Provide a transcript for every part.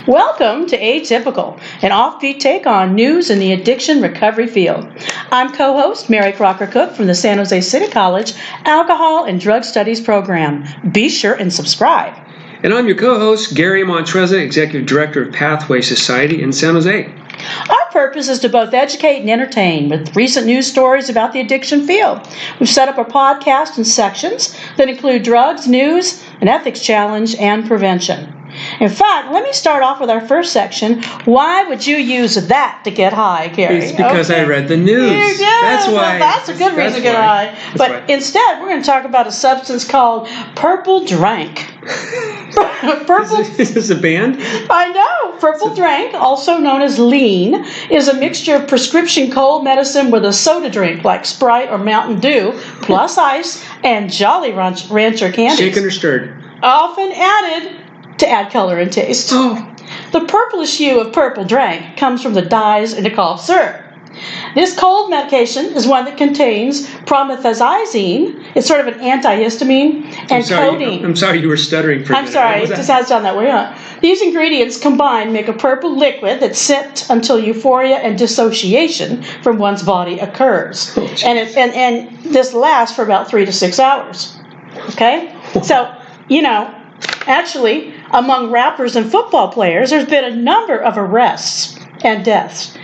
Welcome to Atypical, an offbeat take on news in the addiction recovery field. I'm co-host Mary Crocker-Cook from the San Jose City College Alcohol and Drug Studies program. Be sure and subscribe. And I'm your co-host, Gary Montreza, Executive Director of Pathway Society in San Jose. Our purpose is to both educate and entertain with recent news stories about the addiction field. We've set up a podcast in sections that include drugs, news, an ethics challenge, and prevention. In fact, let me start off with our first section. Why would you use that to get high, Gary? It's because I read the news. You did. That's why. Well, that's a good reason to get high. But instead, we're going to talk about a substance called Purple Drank. Purple. Is this a band? I know. Purple Drank, also known as lean, is a mixture of prescription cold medicine with a soda drink like Sprite or Mountain Dew, plus ice and Jolly Rancher candies. Shaken or stirred? Often added to add color and taste. Oh. The purplish hue of Purple Drank comes from the dyes in the cough syrup. This cold medication is one that contains promethazine. It's sort of an antihistamine and codeine. I'm sorry you were stuttering for a minute. I'm sorry, it just has done that way. Huh? These ingredients combined make a purple liquid that's sipped until euphoria and dissociation from one's body occurs. Oh, and this lasts for about 3 to 6 hours. Okay? So, actually, among rappers and football players, there's been a number of arrests and deaths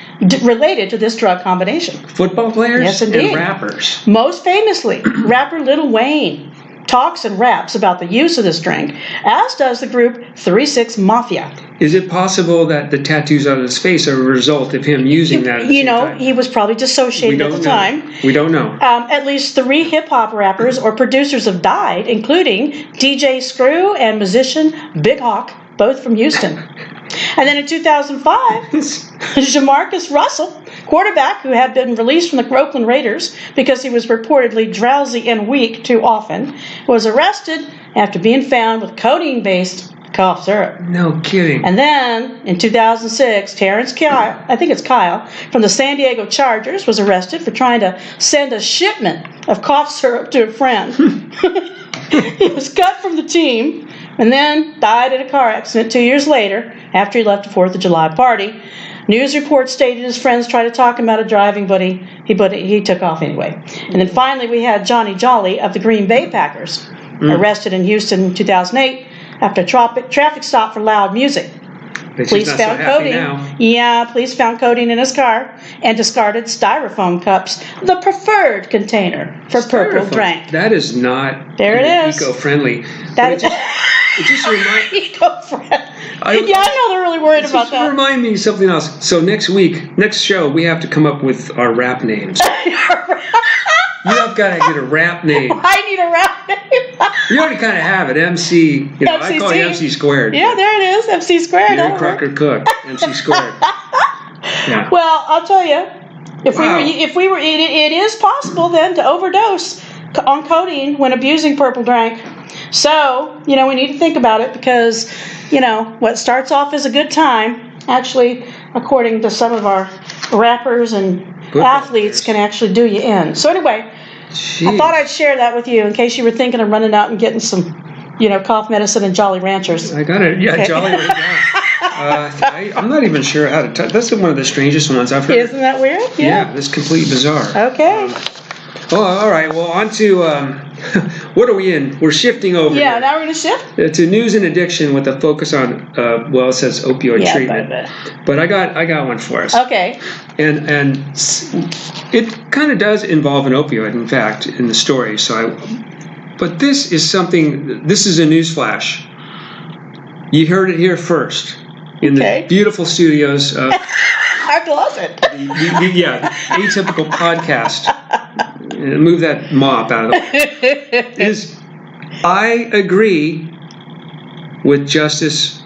related to this drug combination. Football players? Yes, indeed. And rappers. Most famously, rapper Lil Wayne talks and raps about the use of this drink, as does the group 3-6 Mafia. Is it possible that the tattoos on his face are a result of him using that at the same time? He was probably dissociated at the time. We don't know. At least 3 hip-hop rappers or producers have died, including DJ Screw and musician Big Hawk, both from Houston. And then in 2005, Jamarcus Russell, quarterback who had been released from the Oakland Raiders because he was reportedly drowsy and weak too often, was arrested after being found with codeine-based cough syrup. No kidding. And then in 2006, Terrence Kyle, from the San Diego Chargers, was arrested for trying to send a shipment of cough syrup to a friend. He was cut from the team and then died in a car accident 2 years later after he left a 4th of July party. News reports stated his friends tried to talk him out of driving, but he took off anyway. And then finally we had Johnny Jolly of the Green Bay Packers, arrested in Houston in 2008 after a traffic stop for loud music. Police found codeine. Yeah, police found codeine in his car and discarded styrofoam cups, the preferred container for Purple Drank. That is not eco-friendly. It just reminds eco-friendly. I know they're really worried about that. Remind me of something else. So next show, we have to come up with our rap names. You have got to get a rap name. I need a rap name. You already kind of have it, MC. I call it MC squared. Yeah, there it is, MC squared. Mary Crocker-Cook, MC squared. Yeah. Well, I'll tell you, it is possible then to overdose on codeine when abusing Purple Drank. So, we need to think about it because, what starts off as a good time, actually, according to some of our rappers and athletes, can actually do you in. So anyway, jeez. I thought I'd share that with you in case you were thinking of running out and getting some, cough medicine and Jolly Ranchers. I got it. Yeah, okay. Jolly Ranchers. I'm not even sure how to touch. That's one of the strangest ones I've heard. Isn't that weird? Yeah, that's completely bizarre. Okay. All right. Well, on to what are we in? We're shifting over. Yeah, now we're going to shift to news and addiction with a focus on it says opioid treatment. But I got one for us. Okay. And it kind of does involve an opioid, in fact, in the story. But this is something. This is a news flash. You heard it here first in the beautiful studios of our closet. Atypical podcast. Move that mop out of the way. I agree with Justice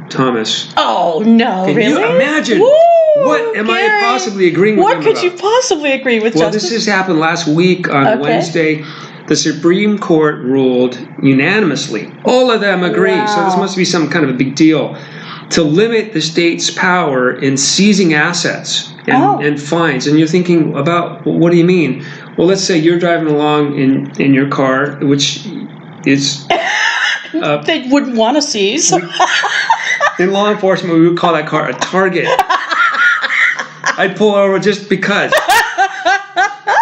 Thomas. Oh, no, Can really? you imagine? Woo, what am Gary, I possibly agreeing with him about? What could you possibly agree with Justice? Justice? This just happened last week on Wednesday. The Supreme Court ruled unanimously. All of them agree. Wow. So this must be some kind of a big deal to limit the state's power in seizing assets and fines. And you're thinking about, well, what do you mean? Well, let's say you're driving along in your car, which is... they wouldn't want to seize. In law enforcement, we would call that car a target. I'd pull over just because.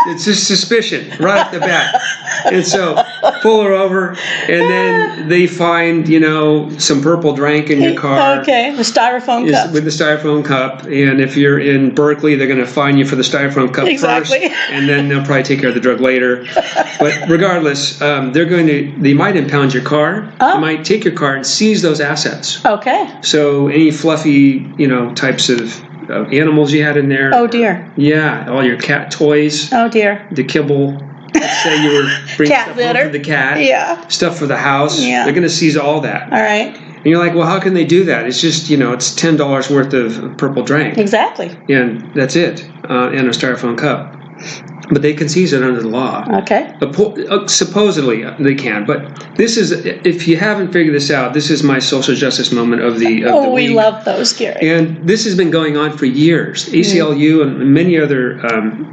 It's just suspicion right off the bat. And so pull her over, and then they find, some purple drink in your car. Okay, the styrofoam cup. With the styrofoam cup. And if you're in Berkeley, they're going to fine you for the styrofoam cup first. And then they'll probably take care of the drug later. But regardless, they might impound your car. They might take your car and seize those assets. Okay. So any fluffy, types of animals you had in there. Oh, dear. Yeah, all your cat toys. Oh, dear. The kibble. Let's say you were bringing cat stuff litter. home for the cat. Yeah. Stuff for the house. Yeah. They're going to seize all that. All right. And you're like, well, how can they do that? It's just, it's $10 worth of purple drink. Exactly. And that's it. And a styrofoam cup. But they can seize it under the law. Okay. Supposedly they can, but this is, if you haven't figured this out, this is my social justice moment of the week. We love those, Gary. And this has been going on for years. ACLU and many other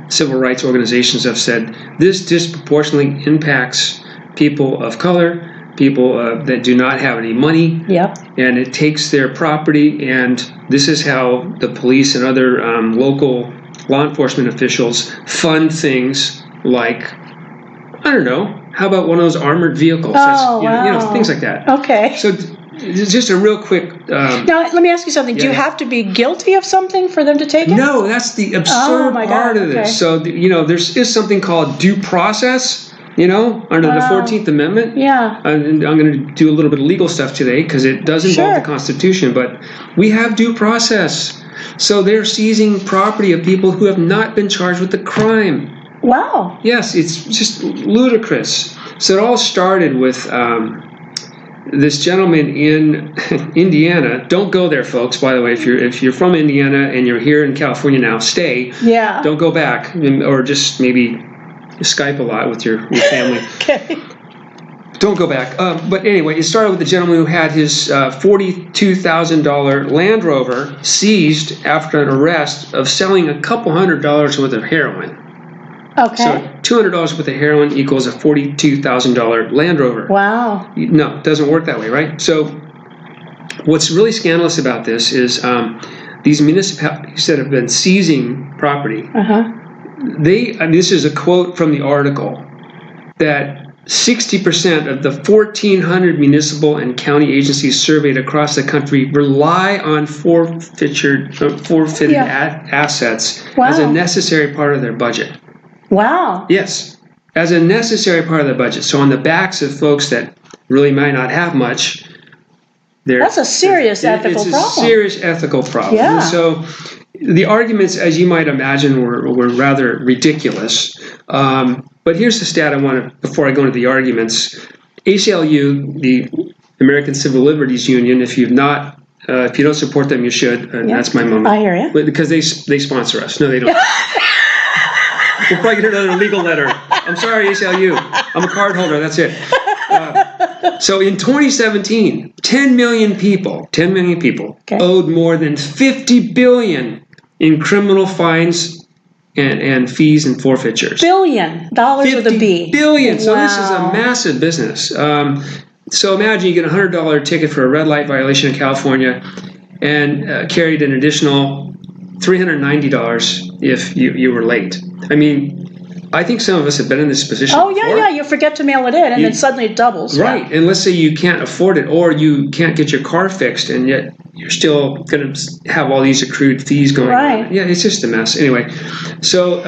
civil rights organizations have said this disproportionately impacts people of color, people that do not have any money. Yep. And it takes their property, and this is how the police and other local law enforcement officials fund things like, I don't know, how about one of those armored vehicles? Wow. Things like that. Okay. So just a real quick... now, let me ask you something. Do you have to be guilty of something for them to take it? No, that's the absurd part of this. So, there is something called due process, under the 14th Amendment. Yeah. And I'm going to do a little bit of legal stuff today because it does involve the Constitution, but we have due process. So they're seizing property of people who have not been charged with the crime. Wow. Yes, it's just ludicrous. So it all started with this gentleman in Indiana. Don't go there, folks, by the way. If you're from Indiana and you're here in California now, stay. Yeah. Don't go back, or just maybe Skype a lot with your family. Okay. Don't go back. But anyway, it started with the gentleman who had his $42,000 Land Rover seized after an arrest of selling a couple $100 worth of heroin. Okay. So $200 worth of heroin equals a $42,000 Land Rover. Wow. No, it doesn't work that way, right? So what's really scandalous about this is these municipalities that have been seizing property, this is a quote from the article, that 60% of the 1,400 municipal and county agencies surveyed across the country rely on forfeited assets as a necessary part of their budget. Wow. Yes, as a necessary part of the budget. So on the backs of folks that really might not have much, that's a serious ethical problem. It's a serious ethical problem. Yeah. And so the arguments, as you might imagine, were rather ridiculous. But here's the stat I want to, before I go into the arguments. ACLU, the American Civil Liberties Union, if you don't support them, you should. That's my moment. I hear you. Because they sponsor us. No, they don't. We'll probably get another legal letter. I'm sorry, ACLU. I'm a card holder. That's it. So in 2017, 10 million people owed more than $50 billion in criminal fines and fees and forfeitures. $billion with a B. Billion. So this is a massive business. So imagine you get a $100 ticket for a red light violation in California and carried an additional $390 if you were late. I mean, I think some of us have been in this position before. Yeah, you forget to mail it in, and then suddenly it doubles. Right, and let's say you can't afford it, or you can't get your car fixed, and yet you're still going to have all these accrued fees going on. Yeah, it's just a mess. Anyway, so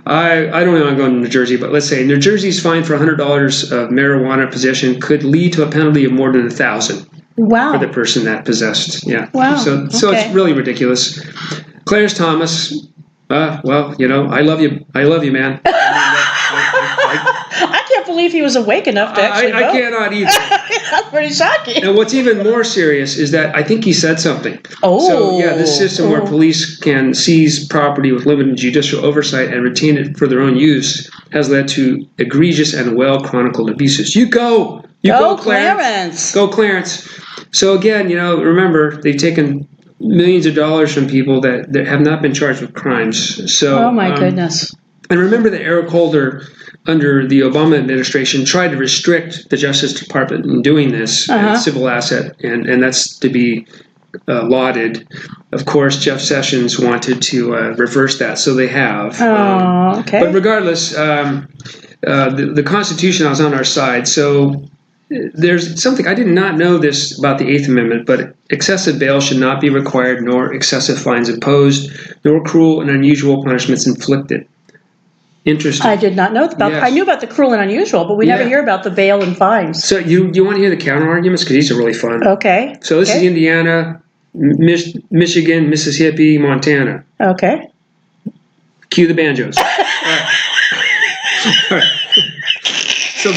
I don't want to go to New Jersey, but let's say New Jersey's fine for $100 of marijuana possession could lead to a penalty of more than $1,000. Wow. For the person that possessed. Yeah. Wow. So it's really ridiculous. Clarence Thomas. I love you. I love you, man. I can't believe he was awake enough to actually vote. I cannot either. That's pretty shocking. And what's even more serious is that I think he said something. So, this system where police can seize property with limited judicial oversight and retain it for their own use has led to egregious and well-chronicled abuses. You go, Clarence. Go, Clarence. So again, remember, they've taken millions of dollars from people that have not been charged with crimes. So, oh my goodness. And remember that Eric Holder, under the Obama administration, tried to restrict the Justice Department in doing this civil asset, and that's to be lauded. Of course, Jeff Sessions wanted to reverse that, so they have. Okay. But regardless, the Constitution is on our side, so there's something, I did not know this about the Eighth Amendment, but excessive bail should not be required, nor excessive fines imposed, nor cruel and unusual punishments inflicted. Interesting. I did not know about Yes. I knew about the cruel and unusual, but we never hear about the bail and fines. So you want to hear the counter arguments? Because these are really fun. Okay. So this is Indiana, Michigan, Mississippi, Montana. Okay. Cue the banjos. All right. So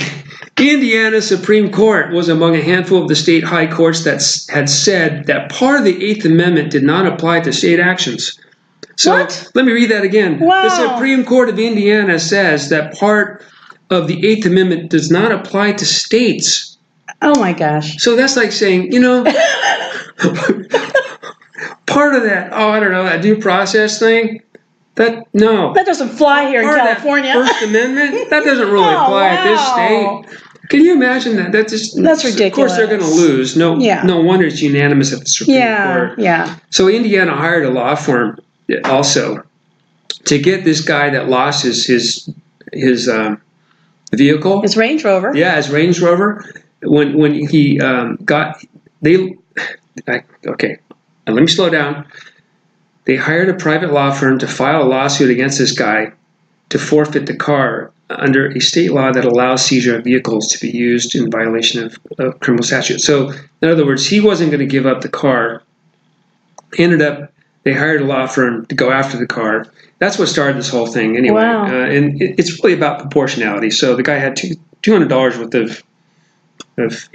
Indiana Supreme Court was among a handful of the state high courts that had said that part of the Eighth Amendment did not apply to state actions. So let me read that again. Wow. The Supreme Court of Indiana says that part of the Eighth Amendment does not apply to states. Oh my gosh. So that's like saying, part of that, that due process thing, that doesn't fly here in California. That First Amendment, that doesn't really apply at this state. Can you imagine that? That's ridiculous. Of course, they're going to lose. No wonder it's unanimous at the Supreme Court. Yeah. So Indiana hired a law firm also to get this guy that lost his vehicle, his Range Rover. Yeah, his Range Rover. When he okay, let me slow down. They hired a private law firm to file a lawsuit against this guy to forfeit the car under a state law that allows seizure of vehicles to be used in violation of criminal statute. So, in other words, he wasn't going to give up the car. They hired a law firm to go after the car. That's what started this whole thing anyway. Wow. And it's really about proportionality. So the guy had $200 worth of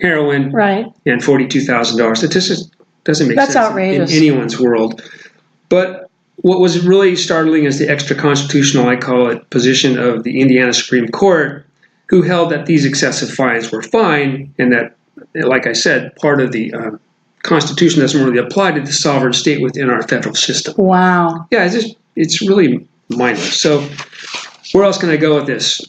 heroin and $42,000. It just doesn't make sense outrageous. in anyone's world. But what was really startling is the extra-constitutional, I call it, position of the Indiana Supreme Court, who held that these excessive fines were fine and that, like I said, part of the Constitution doesn't really apply to the sovereign state within our federal system. Wow. Yeah, it's really mindless. So where else can I go with this?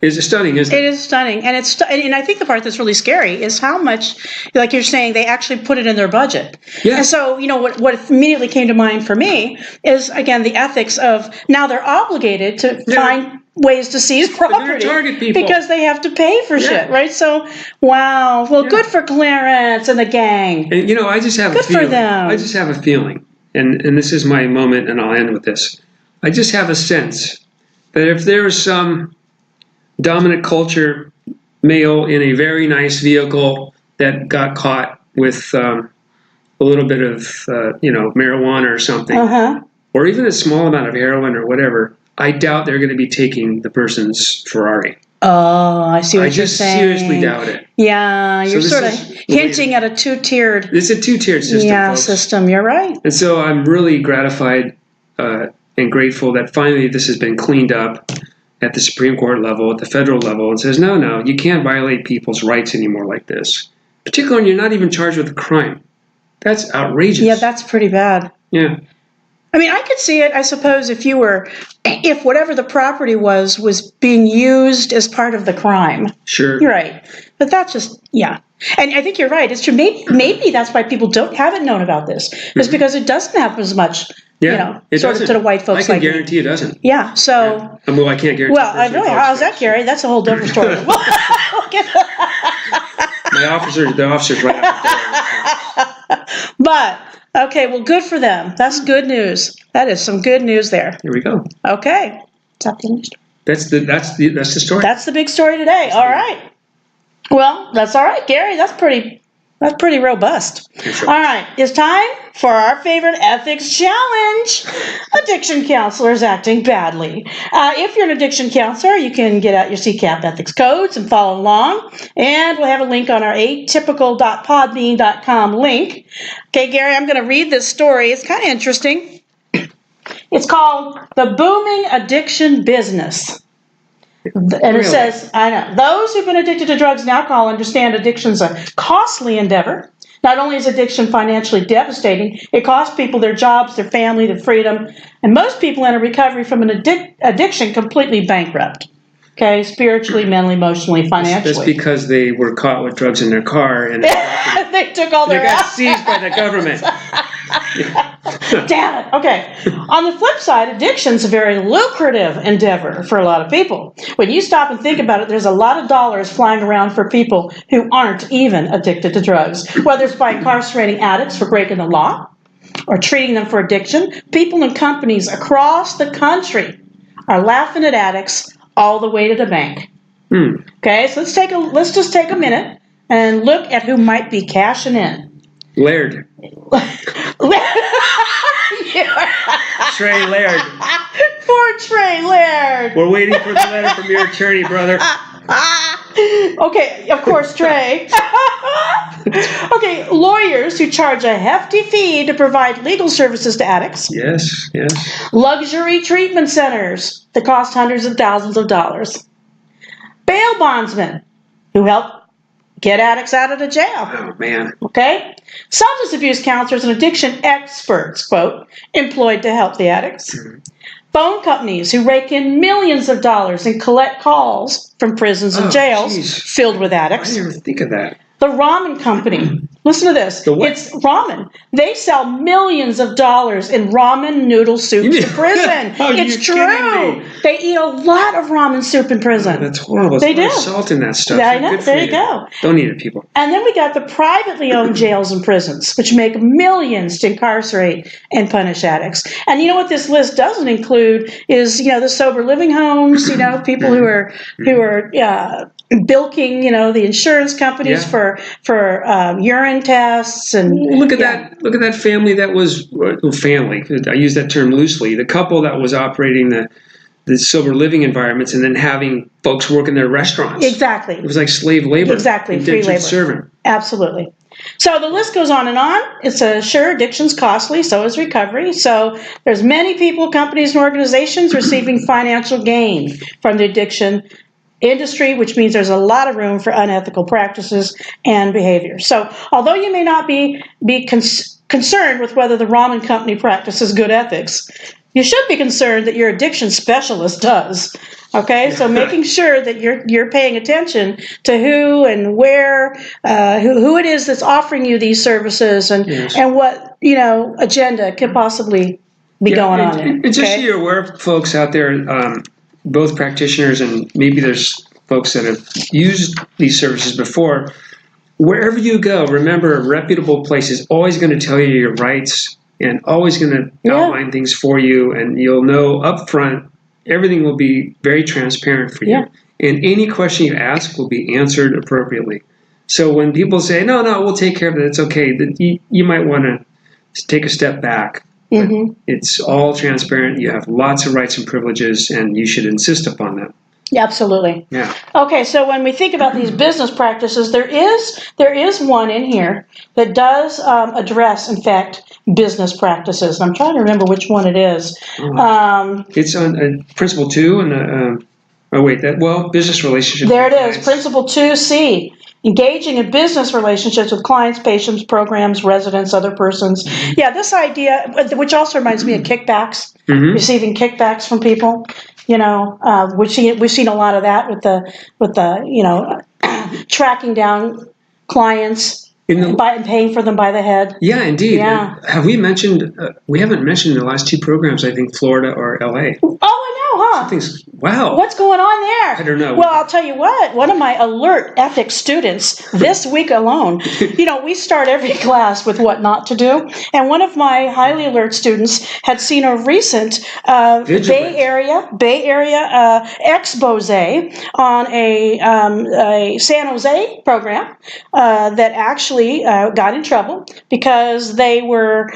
It's stunning, isn't it? It is stunning, and and I think the part that's really scary is how much, like you're saying, they actually put it in their budget. Yeah. And so, what immediately came to mind for me is, again, the ethics of now they're obligated to find ways to seize property target people because they have to pay for shit, right? So, wow. Well, good for Clarence and the gang. And I just have a feeling. Good for them. I just have a feeling, and this is my moment, and I'll end with this. I just have a sense that if there is some dominant culture male in a very nice vehicle that got caught with a little bit of marijuana or something, or even a small amount of heroin or whatever, I doubt they're going to be taking the person's Ferrari. Oh, I see what you're saying. I just seriously doubt it. Yeah, you're sort of hinting at a two-tiered. It's a two-tiered system. Yeah, folks. system. You're right. And so I'm really gratified and grateful that finally this has been cleaned up at the Supreme Court level, at the federal level, and says, no, you can't violate people's rights anymore like this. Particularly when you're not even charged with a crime. That's outrageous. Yeah, that's pretty bad. Yeah. I mean, I could see it, I suppose, if whatever the property was being used as part of the crime. Sure. You're right. But that's just, yeah. And I think you're right. It's true. Maybe that's why people haven't known about this. It's because it doesn't happen as much, sort of to the white folks. I can guarantee it doesn't. Yeah, so. Yeah. Well, I can't guarantee. Well, how's that, Gary? That's a whole different story. The officers right after. But, okay, well, good for them. That's good news. That is some good news there. Here we go. Okay. Is that the end of the story? That's the story. That's the big story today. All right. Well, that's all right, Gary. That's pretty robust. Sure. All right. It's time for our favorite ethics challenge. Addiction counselors acting badly. If you're an addiction counselor, you can get out your CCAP ethics codes and follow along. And we'll have a link on our atypical.podbean.com link. Okay, Gary, I'm going to read this story. It's kind of interesting. It's called The Booming Addiction Business. And it says, I know, those who've been addicted to drugs and alcohol understand addiction's a costly endeavor Not only is addiction financially devastating, it costs people their jobs, their family, their freedom, and most people in a recovery from an addiction completely bankrupt. Okay, spiritually, mentally, emotionally, financially. That's because they were caught with drugs in their car and they took all their they got seized by the government. Damn it. Okay. On the flip side, addiction's a very lucrative endeavor for a lot of people. When you stop and think about it, there's a lot of dollars flying around for people who aren't even addicted to drugs. Whether it's by incarcerating addicts for breaking the law or treating them for addiction, people and companies across the country are laughing at addicts all the way to the bank. Okay, so let's just take a minute and look at who might be cashing in. Laird. Trey Laird. Poor Trey Laird. We're waiting for the letter from your attorney, brother. Okay, of course, Trey. Okay, lawyers who charge a hefty fee to provide legal services to addicts. Yes. Luxury treatment centers that cost hundreds of thousands of dollars. Bail bondsmen who help get addicts out of the jail. Oh, man. Okay? Substance abuse counselors and addiction experts, quote, employed to help the addicts. Phone companies who rake in millions of dollars and collect calls from prisons and jails filled with addicts. I didn't even think of that. The ramen company. Listen to this. The what? It's ramen. They sell millions of dollars in ramen noodle soup to prison. It's true. They eat a lot of ramen soup in prison. That's horrible. They do. There's salt in that stuff. I know. There you go. Don't eat it, people. And then we got the privately owned jails and prisons, which make millions to incarcerate and punish addicts. And you know what this list doesn't include is, the sober living homes, people who are bilking, the insurance companies for urine tests and look at that family that was family. I use that term loosely. The couple that was operating the sober living environments and then having folks work in their restaurants. Exactly. It was like slave labor. Exactly, free labor. Servant. Absolutely. So the list goes on and on. It's sure, addiction's costly, so is recovery. So there's many people, companies, and organizations receiving financial gain from the addiction industry, which means there's a lot of room for unethical practices and behavior. So although you may not be concerned with whether the ramen company practices good ethics, you should be concerned that your addiction specialist does. Okay, so making sure that you're paying attention to who and where, who it is that's offering you these services, and what agenda could possibly be going on there. And just so you're aware, folks out there, both practitioners and maybe there's folks that have used these services before. Wherever you go, remember a reputable place is always going to tell you your rights and always going to outline things for you, and you'll know up front. Everything will be very transparent for you. Yeah. And any question you ask will be answered appropriately. So when people say, no, we'll take care of it, it's okay, you might want to take a step back. Mm-hmm. It's all transparent. You have lots of rights and privileges, and you should insist upon them. Yeah, absolutely. Yeah. Okay, so when we think about these business practices, there is one in here that does address, in fact, business practices. And I'm trying to remember which one it is. It's on Principle 2 and business relationships. There it is, Principle 2C. Engaging in business relationships with clients, patients, programs, residents, other persons. Mm-hmm. Yeah, this idea, which also reminds me of kickbacks, receiving kickbacks from people. We've seen a lot of that with the tracking down clients and paying for them by the head. Yeah, indeed. Yeah. Have we mentioned? We haven't mentioned in the last two programs. I think Florida or LA. Oh, I know, huh? Wow. What's going on there? I don't know. Well, I'll tell you what. One of my alert ethics students this week alone. We start every class with what not to do, and one of my highly alert students had seen a recent Bay Area expose on a San Jose program that actually got in trouble because they're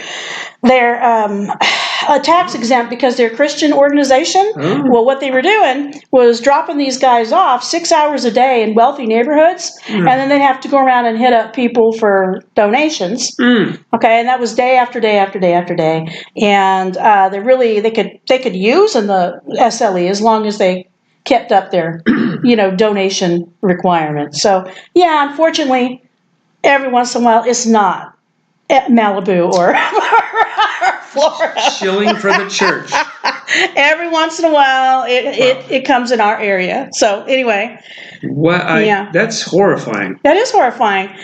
tax exempt because they're a Christian organization. Oh. Well, what they were doing was dropping these guys off 6 hours a day in wealthy neighborhoods, and then they'd have to go around and hit up people for donations. Okay, and that was day after day after day after day, and they could use in the SLE as long as they kept up their donation requirements. So yeah, unfortunately, Every once in a while, it's not at Malibu or Florida. Shilling for the church. Every once in a while, it comes in our area. So anyway. That's horrifying. That is horrifying.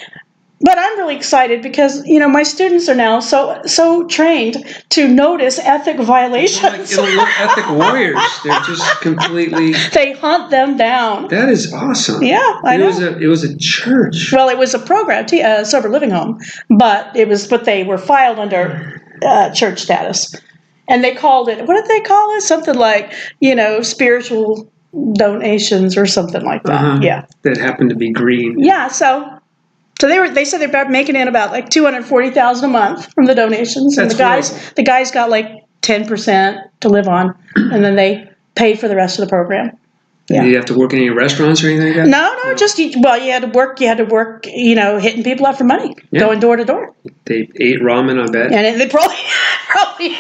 But I'm really excited because, my students are now so trained to notice ethic violations. Like ethic warriors. They're just completely... They hunt them down. That is awesome. Yeah, I know. It was a church. Well, it was a program, a sober living home, but they were filed under church status. And they called it, what did they call it? Something like, spiritual donations or something like that. Uh-huh. Yeah. That happened to be green. Yeah, so they said they're making in about like $240,000 a month from the donations, and the guys got like 10% to live on, and then they paid for the rest of the program. Yeah. Did you have to work in any restaurants or anything like that? No, just you had to work. You had to work, hitting people up for money, going door to door. They ate ramen, I bet. And they probably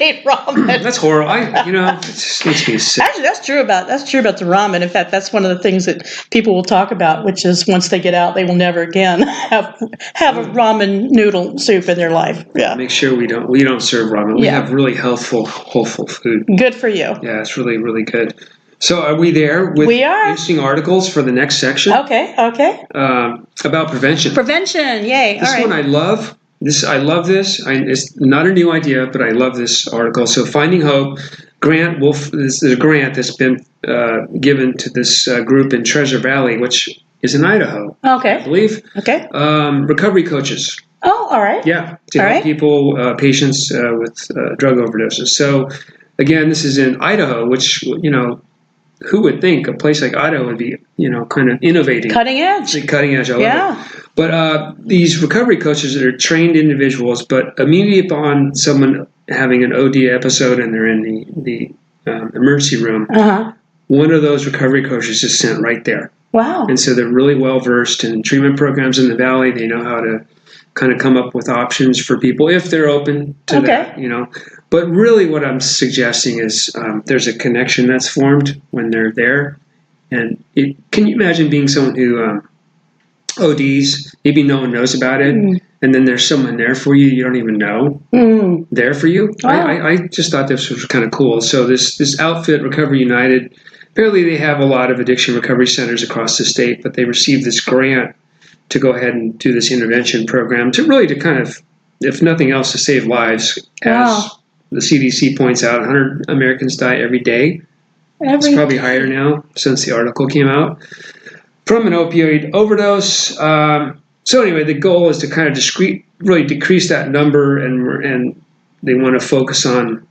ate ramen. That's horrible. It just makes me sick. Actually, that's true about the ramen. In fact, that's one of the things that people will talk about, which is once they get out, they will never again have a ramen noodle soup in their life. Yeah. Make sure we don't serve ramen. We have really healthful, wholesome food. Good for you. Yeah, it's really, really good. So are we there with interesting articles for the next section? Okay. About prevention. Prevention, yay. This one I love. I love this. It's not a new idea, but I love this article. So Finding Hope, this is a grant that's been given to this group in Treasure Valley, which is in Idaho, I believe. Okay. Recovery coaches. Oh, all right. Yeah, to help people, patients with drug overdoses. So again, this is in Idaho, which, who would think a place like Idaho would be, kind of innovating. Cutting edge. Cutting edge, I love it. But these recovery coaches are trained individuals, but immediately upon someone having an OD episode and they're in the emergency room, one of those recovery coaches is sent right there. Wow. And so they're really well versed in treatment programs in the Valley. They know how to kind of come up with options for people if they're open to that, But really what I'm suggesting is there's a connection that's formed when they're there. And can you imagine being someone who ODs, maybe no one knows about it, and then there's someone there for you you don't even know, there for you? Wow. I just thought this was kind of cool. So this outfit, Recovery United, apparently they have a lot of addiction recovery centers across the state, but they received this grant to go ahead and do this intervention program to kind of, if nothing else, to save lives. As the CDC points out, 100 Americans die every day. It's probably higher now since the article came out, from an opioid overdose. So anyway, the goal is to kind of really decrease that number, and they want to focus on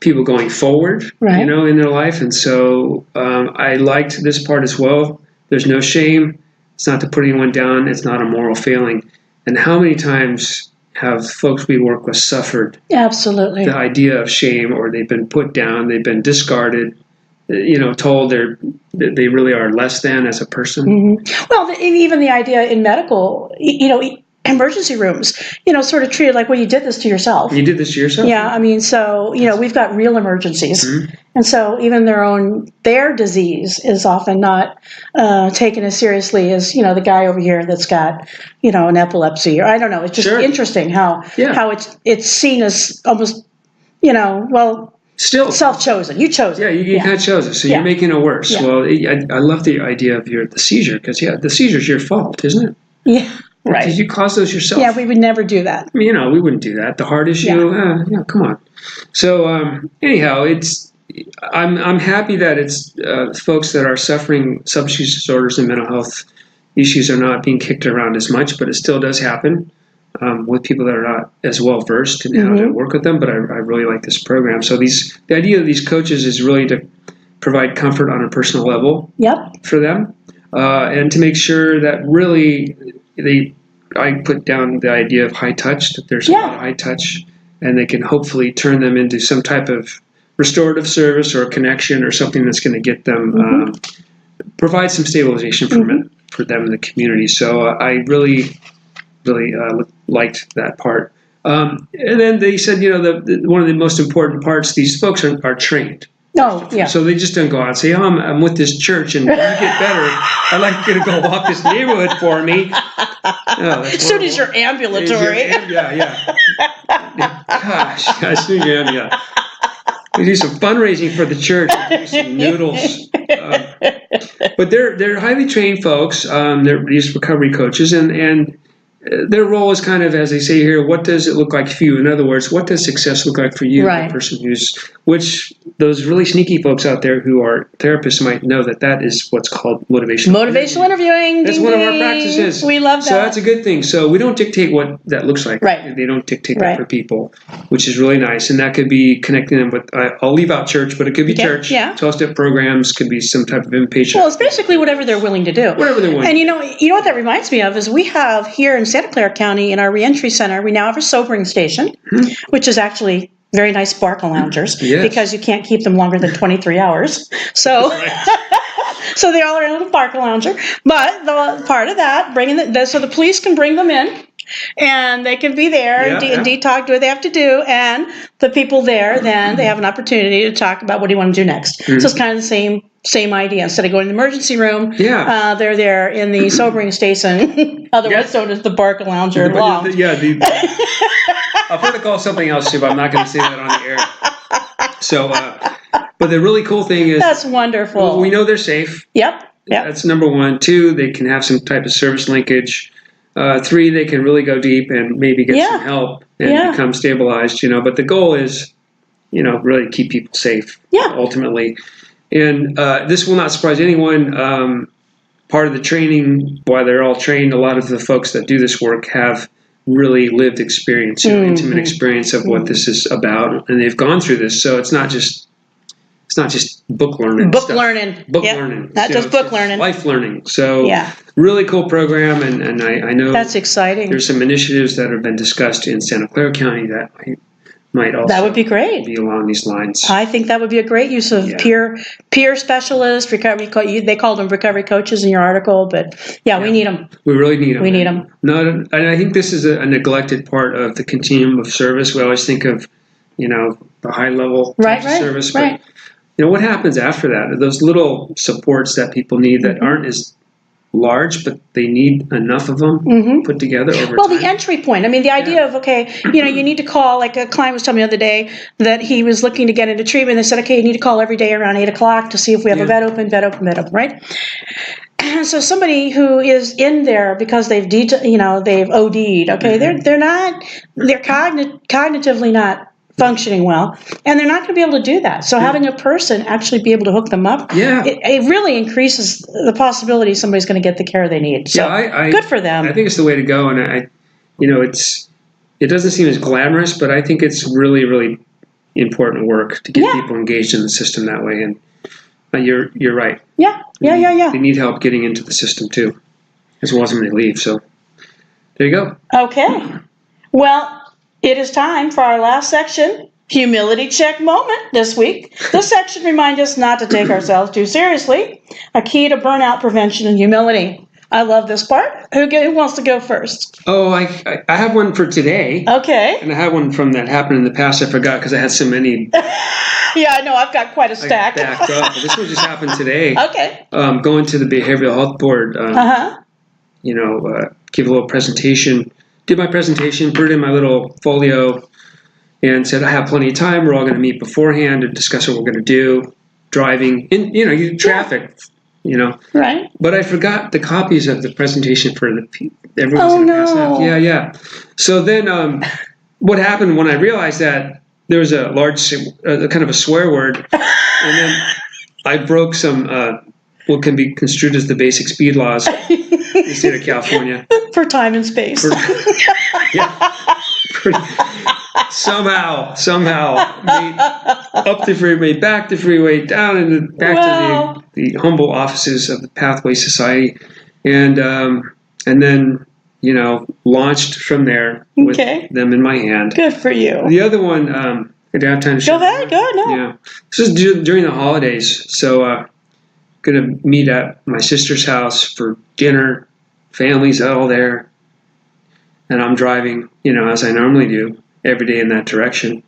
people going forward, in their life. And so I liked this part as well. There's no shame. It's not to put anyone down. It's not a moral failing. And how many times have folks we work with suffered absolutely the idea of shame, or they've been put down, they've been discarded, told they really are less than as a person? Mm-hmm. Well, even the idea in medical, emergency rooms, sort of treated like, well, you did this to yourself. You did this to yourself? Yeah, I mean, so, we've got real emergencies. Mm-hmm. And so even their disease is often not taken as seriously as, the guy over here that's got, an epilepsy, or I don't know. It's just interesting how it's seen as almost, still self-chosen. You chose it. Yeah, you kind of chose it. So you're making it worse. Yeah. Well, I love the idea of the seizure, because, the seizure's your fault, isn't it? Yeah. Right. Did you cause those yourself? Yeah, we would never do that. We wouldn't do that. The heart issue, come on. So anyhow, I'm happy that it's folks that are suffering substance use disorders and mental health issues are not being kicked around as much, but it still does happen with people that are not as well versed in how to work with them. But I really like this program. So the idea of these coaches is really to provide comfort on a personal level for them, and to make sure that really I put down the idea of high touch, that there's a lot of high touch, and they can hopefully turn them into some type of restorative service or a connection or something that's going to get them, provide some stabilization for them in the community. So I really liked that part. And then they said, one of the most important parts, these folks are trained. Oh, yeah. So they just don't go out and say, "Oh, I'm with this church, and when you get better, I'd like you to go walk this neighborhood for me." Oh, as soon as you're ambulatory. Yeah. Gosh, as soon as you're ambulatory. We do some fundraising for the church. We do some noodles. But they're highly trained folks. They're these recovery coaches, and their role is kind of, as they say here, what does it look like for you? In other words, what does success look like for you? Right. The person which those really sneaky folks out there who are therapists might know that is what's called motivational interviewing. That's one of our practices. We love that. So that's a good thing. So we don't dictate what that looks like. Right. They don't dictate that for people, which is really nice. And that could be connecting them with, I'll leave out church, but it could be church. Yeah. 12-step programs, could be some type of inpatient. Well, it's basically whatever they're willing to do. Whatever they're willing. And you know what that reminds me of is we have here in Santa Clara County in our reentry center, we now have a sobering station, which is actually very nice barca loungers because you can't keep them longer than 23 hours. So, so they all are in a little barca lounger. But the part of that, so the police can bring them in. And they can be there and detox, do what they have to do. And the people there, then they have an opportunity to talk about what do you want to do next. So it's kind of the same idea. Instead of going to the emergency room, they're there in the sobering station. Otherwise known as the barca lounger. I'll probably call something else too, but I'm not going to say that on the air. So, but the really cool thing is that's wonderful. We know they're safe. Yep. That's number one. 2, they can have some type of service linkage. 3, they can really go deep and maybe get some help and become stabilized, But the goal is, really keep people safe ultimately. And this will not surprise anyone. Part of the training, while they're all trained, a lot of the folks that do this work have really lived experience, intimate experience of what this is about. And they've gone through this. So it's not just book learning. Book learning. Not just book learning. Life learning. So really cool program, and I know that's exciting. There's some initiatives that have been discussed in Santa Clara County that might also that would be great. Be along these lines. I think that would be a great use of peer specialists, recovery. They called them recovery coaches in your article, but we need them. We really need them. We need them. No, and I think this is a neglected part of the continuum of service. We always think of, the high level service, but what happens after that? Those little supports that people need that aren't as large, but they need enough of them put together over time. The entry point. I mean, the idea of, you need to call, like a client was telling me the other day that he was looking to get into treatment. They said, you need to call every day around 8 o'clock to see if we have a bed open, right? And so somebody who is in there because they've OD'd, they're cognitively not functioning well, and they're not going to be able to do that. So having a person actually be able to hook them up, it really increases the possibility somebody's going to get the care they need. So good for them. I think it's the way to go, and it doesn't seem as glamorous, but I think it's really, really important work to get people engaged in the system that way. And you're right. They need help getting into the system too, as well as when they leave. So there you go. Okay. Well, it is time for our last section, humility check moment this week. This section reminds us not to take ourselves too seriously. A key to burnout prevention and humility. I love this part. Who wants to go first? Oh, I have one for today. Okay. And I had one from that happened in the past. I forgot because I had so many. I know. I've got quite a stack. Backed up. This one just happened today. Okay. Going to the Behavioral Health Board. Give a little presentation. Did my presentation, put it in my little folio, and said, I have plenty of time. We're all going to meet beforehand to discuss what we're going to do. Driving, and, traffic, Right. But I forgot the copies of the presentation for everyone's going to pass out. Yeah. So then what happened when I realized that there was a large, kind of a swear word, and then I broke some, what can be construed as the basic speed laws in the state of California. For time and space. Somehow, up the freeway, back the freeway, down and back to the humble offices of the Pathway Society, and then launched from there with them in my hand. Good for you. The other one, I don't have time to show. Go ahead. No. Yeah, this is during the holidays, so gonna meet at my sister's house for dinner. Family's all there, and I'm driving, as I normally do every day in that direction.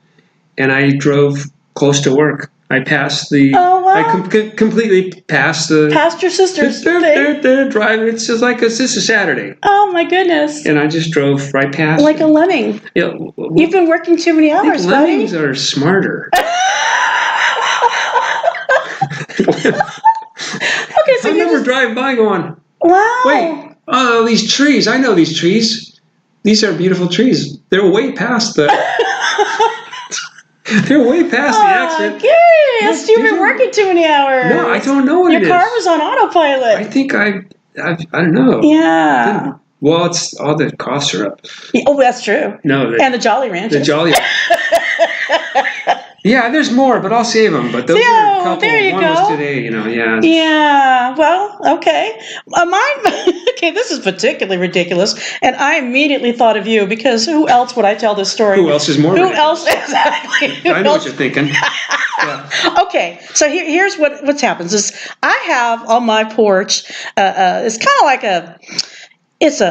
And I drove close to work I passed the. Oh, wow. I completely passed the. Past your sister's They're driving. It's just like it's just a Saturday. Oh my goodness! And I just drove right past. Like a lemming. Yeah, You've been working too many hours, buddy. Lemmings are smarter. Okay, so I remember driving by going, wow. Wait, oh, these trees. I know these trees. These are beautiful trees. They're way past the. They're way past the accident. Yes, you've been working too many hours. No, I don't know what it is. Your car was on autopilot. I think I don't know. Yeah. Well, it's all the costs are up. Oh, that's true. No, and the Jolly Ranchers. The Jolly. Yeah, there's more, but I'll save them. But those are a couple. There you One go. was today, yeah. Yeah, well, okay. Mine, okay, this is particularly ridiculous, and I immediately thought of you because who else would I tell this story? Who else is more ridiculous? Who else, exactly. I know what you're thinking. Yeah. Okay, so here's what happens is I have on my porch, it's kind of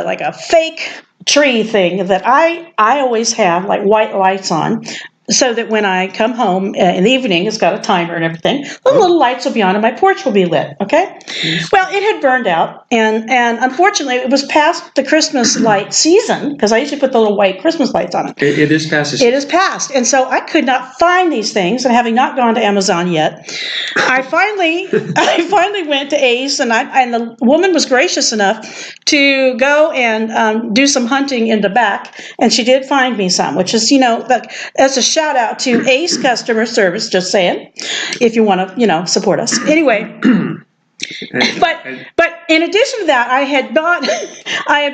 like a fake tree thing that I always have like white lights on. So that when I come home in the evening, it's got a timer and everything. The little lights will be on and my porch will be lit, okay? Well, it had burned out, and unfortunately, it was past the Christmas light season, because I usually put the little white Christmas lights on it. It is past. It is past, and so I could not find these things, and having not gone to Amazon yet, I finally went to Ace, and the woman was gracious enough to go and do some hunting in the back, and she did find me some, which is, that's a shout out to Ace Customer Service, just saying, if you want to, support us. Anyway, but in addition to that, I had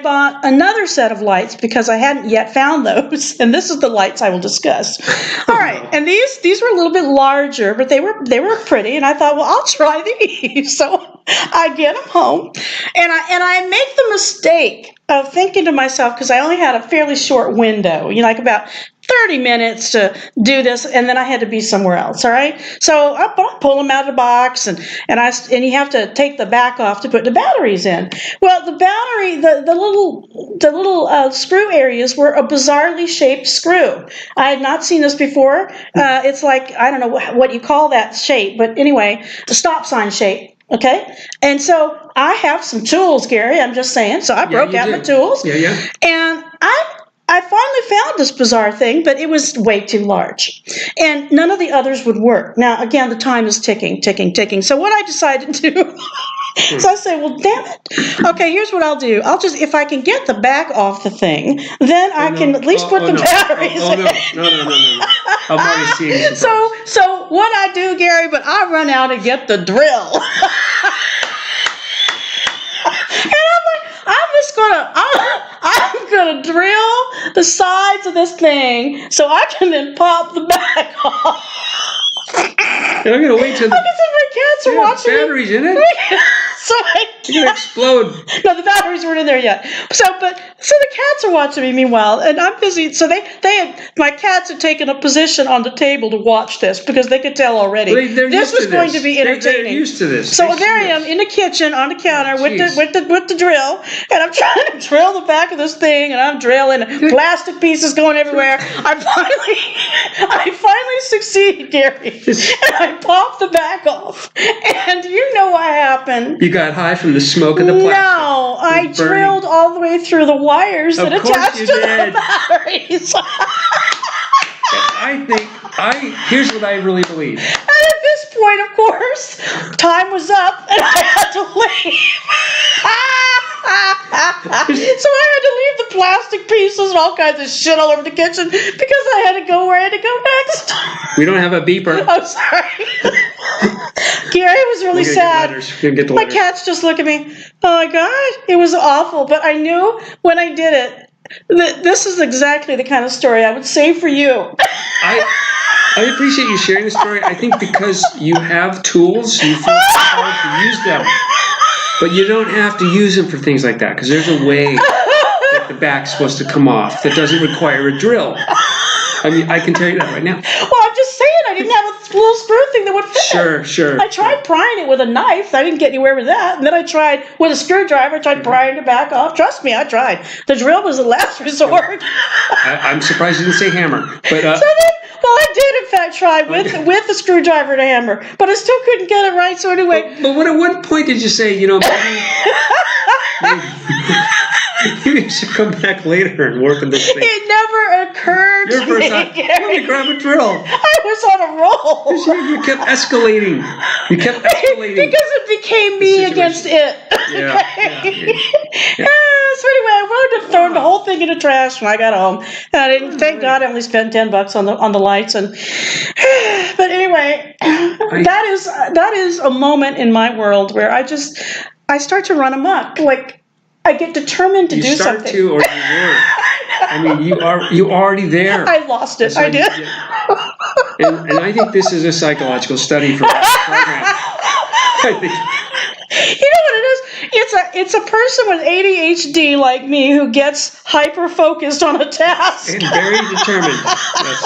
bought another set of lights because I hadn't yet found those, and this is the lights I will discuss. All right, and these were a little bit larger, but they were pretty, and I thought, well, I'll try these. So I get them home, and I make the mistake of thinking to myself, because I only had a fairly short window, like about 30 minutes to do this, and then I had to be somewhere else. All right, so I pull them out of the box, and you have to take the back off to put the batteries in. Well, the battery, the little screw areas were a bizarrely shaped screw. I had not seen this before. It's like, I don't know what you call that shape, but anyway, the stop sign shape. Okay, and so I have some tools, Gary. I'm just saying. So I broke out my tools. Yeah. And I finally found this bizarre thing, but it was way too large. And none of the others would work. Now, again, the time is ticking. So what I decided to do, so I say, well, damn it. Okay, here's what I'll do. If I can get the back off the thing, then I can at least put the batteries in. No. I'm already seeing it. So what I do, Gary, but I run out and get the drill. I'm gonna drill the sides of this thing so I can then pop the back off. And I'm gonna wait till my cats are watching. Batteries in it. You're gonna explode. No, the batteries weren't in there yet. So the cats are watching me meanwhile, and I'm busy. So my cats had taken a position on the table to watch this because they could tell already this was going to be entertaining. They're used to this. So there I am in the kitchen on the counter with the drill, and I'm trying to drill the back of this thing, and I'm drilling plastic pieces going everywhere. I finally succeed, Gary, and I pop the back off, and you know what happened. You got high from the smoke of the plastic. No, I drilled all the way through the wires that attached to the batteries. Here's what I really believe. And at this point, of course, time was up and I had to leave. So I had to leave the plastic pieces and all kinds of shit all over the kitchen because I had to go where I had to go next. We don't have a beeper. I'm sorry. Gary was really sad. My cats just look at me. Oh my God, it was awful. But I knew when I did it that this is exactly the kind of story I would say for you. I appreciate you sharing the story. I think because you have tools, you feel hard to use them. But you don't have to use them for things like that because there's a way that the back's supposed to come off that doesn't require a drill. I mean, I can tell you that right now. Well, I'm just saying I didn't have a little screw thing that would fit. Sure. I tried prying it with a knife. I didn't get anywhere with that. And then I tried with a screwdriver. I tried prying it back off. Trust me, I tried. The drill was the last resort. I'm surprised you didn't say hammer. But so then Well, I did in fact try with the screwdriver and a hammer, but I still couldn't get it right. So anyway, but at what point did you say, maybe you should come back later and work on this thing? It never occurred Your to first me. time, let me grab a drill. I was on a roll. You kept escalating. Because it became me against it. Yeah. So anyway, I wanted to throw the whole thing in the trash when I got home. And I didn't. Thank God, I only spent $10 on the lights. And but anyway, that is a moment in my world where I start to run amok. Like I get determined to do something. You start to, or you weren't. I mean, you already there. I lost it. I did. And I think this is a psychological study for this program. I think. You know what it is? It's a person with ADHD like me who gets hyper focused on a task. And very determined. Yes.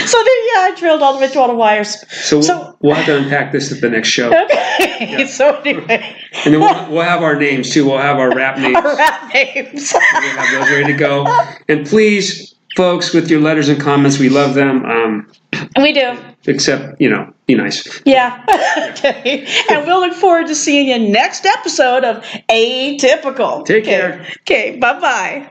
So then, I drilled all the way through all the wires. So we'll have to unpack this at the next show. Okay. Yeah. So anyway. And then we'll have our names too. We'll have our rap names. Our rap names. We'll have those ready to go. And please, folks, with your letters and comments, we love them. We do. Except, be nice. Yeah. Okay. And we'll look forward to seeing you next episode of Atypical. Take care. Okay. Bye-bye.